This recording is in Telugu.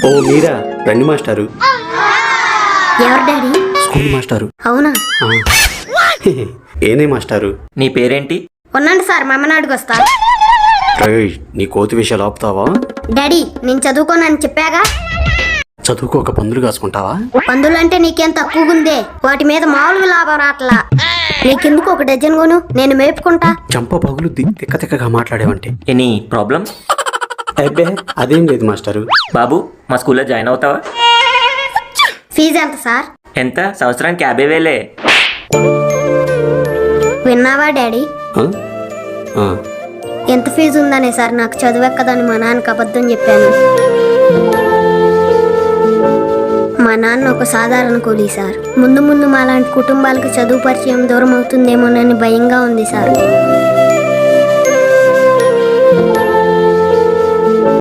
ఓ మీరా, రండి మాస్టారు. ఎవరు డాడీ? స్కూల్ మాస్టారు. అవునా? ఆ. ఏనే మాస్టారు? నీ పేరేంటి? ఉన్నాండి సార్, మా అమ్మని అడుగొస్తా. రేయ్, నీ కోతి విషయాలు ఆపుతావా? డాడీ, నేను చదువుకోనని చెప్పాగా. చదువుకోక పందులు కాసుకుంటావా? పందులంటే నీకేం తక్కువగుందే, వాటి మీద మామూలుగా లాభం రాట్లా. నీకెందుకు ఒక డజన్ కొను, నేను మేపుకుంటా. చంప పగులుద్ది తిక్క తిక్కగా మాట్లాడేవంటే. Any problem? అబ్బే అదేం లేదు మాస్టారు. బాబు, మా స్కూల్లో జాయిన్ అవుతావా? ఫీజు ఎంత సార్? ఎంత? సంవత్సరానికి 50,000. విన్నావా డాడీ? ఆ? ఆ. ఎంత ఫీజు ఉందనే సార్ నాకు చదువెక్కదని మా నాన్నకి అబద్ధం చెప్పాను. మా నాన్న ఒక సాధారణ కూలీ సార్. ముందు ముందు మాలాంటి కుటుంబాలకు చదువు పరిచయం దూరం అవుతుందేమోనని భయంగా ఉంది సార్.